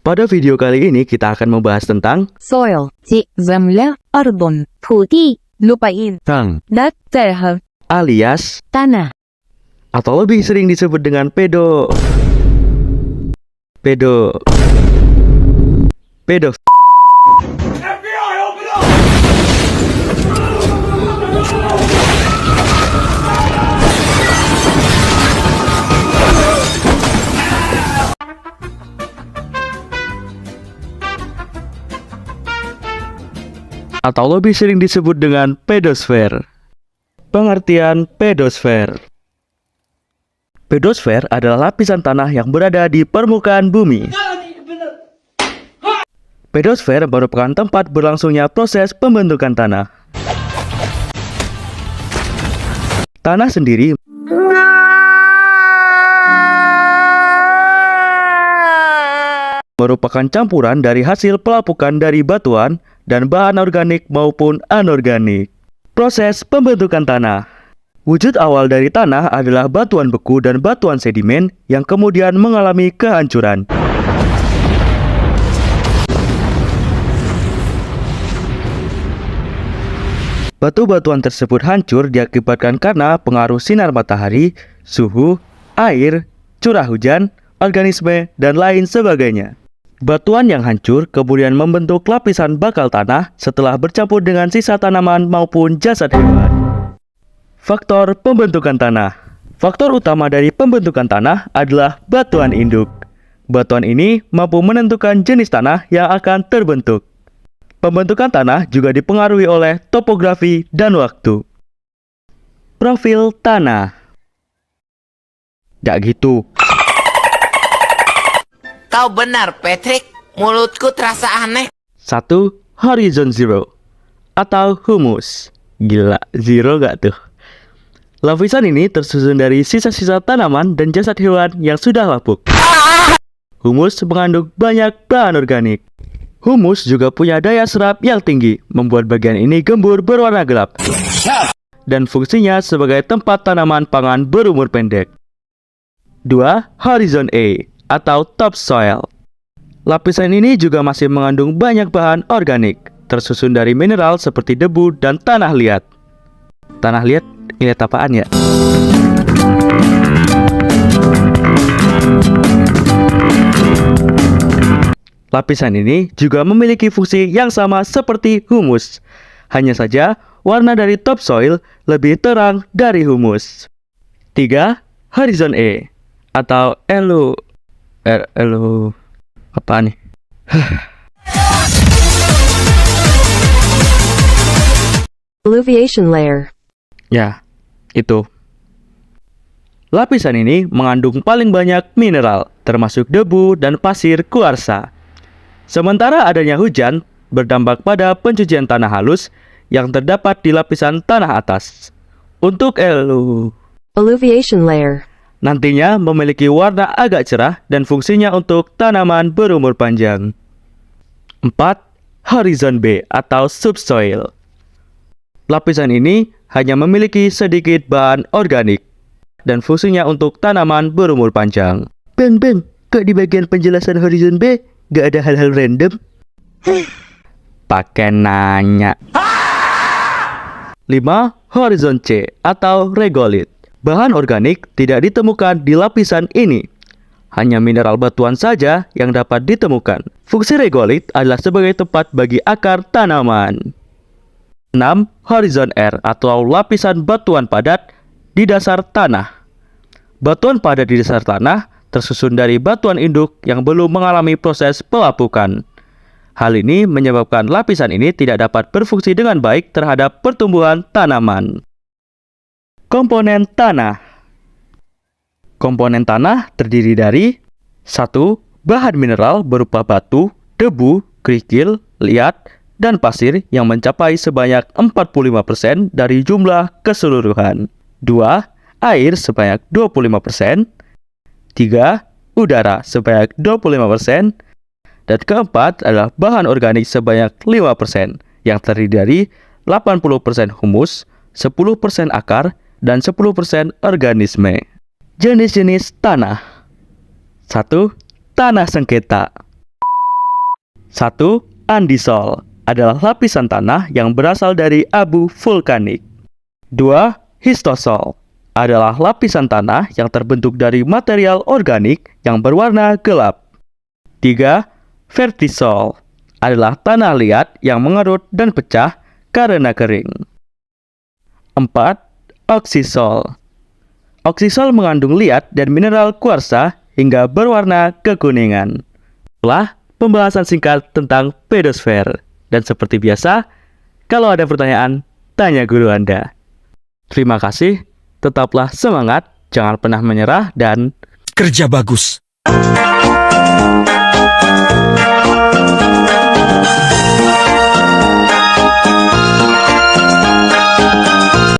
Pada video kali ini kita akan membahas tentang soil, земля, ардон, 土地, lupain, tang dat, terha, alias tanah, atau lebih sering disebut dengan pedo. Atau lebih sering disebut dengan pedosfer. Pengertian pedosfer. Pedosfer adalah lapisan tanah yang berada di permukaan bumi. Pedosfer merupakan tempat berlangsungnya proses pembentukan tanah. Tanah sendiri merupakan campuran dari hasil pelapukan dari batuan dan bahan organik maupun anorganik. Proses pembentukan tanah. Wujud awal dari tanah adalah batuan beku dan batuan sedimen yang kemudian mengalami kehancuran. Batu-batuan tersebut hancur diakibatkan karena pengaruh sinar matahari, suhu, air, curah hujan, organisme, dan lain sebagainya. Batuan yang hancur kemudian membentuk lapisan bakal tanah setelah bercampur dengan sisa tanaman maupun jasad hewan. Faktor pembentukan tanah. Faktor utama dari pembentukan tanah adalah batuan induk. Batuan ini mampu menentukan jenis tanah yang akan terbentuk. Pembentukan tanah juga dipengaruhi oleh topografi dan waktu. Profil tanah. Nggak gitu. Kau benar, Patrick. Mulutku terasa aneh. 1. Horizon zero atau humus. Gila, zero gak tuh? Lapisan ini tersusun dari sisa-sisa tanaman dan jasad hewan yang sudah lapuk. Humus mengandung banyak bahan organik. Humus juga punya daya serap yang tinggi, membuat bagian ini gembur berwarna gelap. Dan fungsinya sebagai tempat tanaman pangan berumur pendek. 2. Horizon A atau topsoil. Lapisan ini juga masih mengandung banyak bahan organik, tersusun dari mineral seperti debu dan tanah liat. Tanah liat apaan ya? Lapisan ini juga memiliki fungsi yang sama seperti humus. Hanya saja, warna dari topsoil lebih terang dari humus. 3. Horizon A atau elo. Apa nih? alluviation layer, Ya, itu. Lapisan ini mengandung paling banyak mineral, termasuk debu dan pasir kuarsa. Sementara adanya hujan berdampak pada pencucian tanah halus yang terdapat di lapisan tanah atas. Untuk alluviation layer, nantinya memiliki warna agak cerah dan fungsinya untuk tanaman berumur panjang. 4. Horizon B atau subsoil. Lapisan ini hanya memiliki sedikit bahan organik dan fungsinya untuk tanaman berumur panjang. Bang, kok di bagian penjelasan Horizon B gak ada hal-hal random? Pakai nanya. 5. Horizon C atau regolith. Bahan organik tidak ditemukan di lapisan ini. Hanya mineral batuan saja yang dapat ditemukan. Fungsi regolith adalah sebagai tempat bagi akar tanaman. 6. Horizon R atau lapisan batuan padat di dasar tanah. Batuan padat di dasar tanah tersusun dari batuan induk yang belum mengalami proses pelapukan. Hal ini menyebabkan lapisan ini tidak dapat berfungsi dengan baik terhadap pertumbuhan tanaman. Komponen tanah. Komponen tanah terdiri dari 1. Bahan mineral berupa batu, debu, kerikil, liat, dan pasir yang mencapai sebanyak 45% dari jumlah keseluruhan. 2. Air sebanyak 25%. 3. Udara sebanyak 25%. Dan keempat adalah bahan organik sebanyak 5% yang terdiri dari 80% humus, 10% akar, dan 10% organisme. Jenis-jenis tanah. 1. Tanah sengketa. 1. Andisol adalah lapisan tanah yang berasal dari abu vulkanik. 2. Histosol adalah lapisan tanah yang terbentuk dari material organik yang berwarna gelap. 3. Vertisol adalah tanah liat yang mengerut dan pecah karena kering. 4. Oksisol. Oksisol mengandung liat dan mineral kuarsa hingga berwarna kekuningan. Itulah pembahasan singkat tentang pedosfer. Dan seperti biasa, kalau ada pertanyaan, tanya guru Anda. Terima kasih, tetaplah semangat, jangan pernah menyerah, dan Kerja bagus.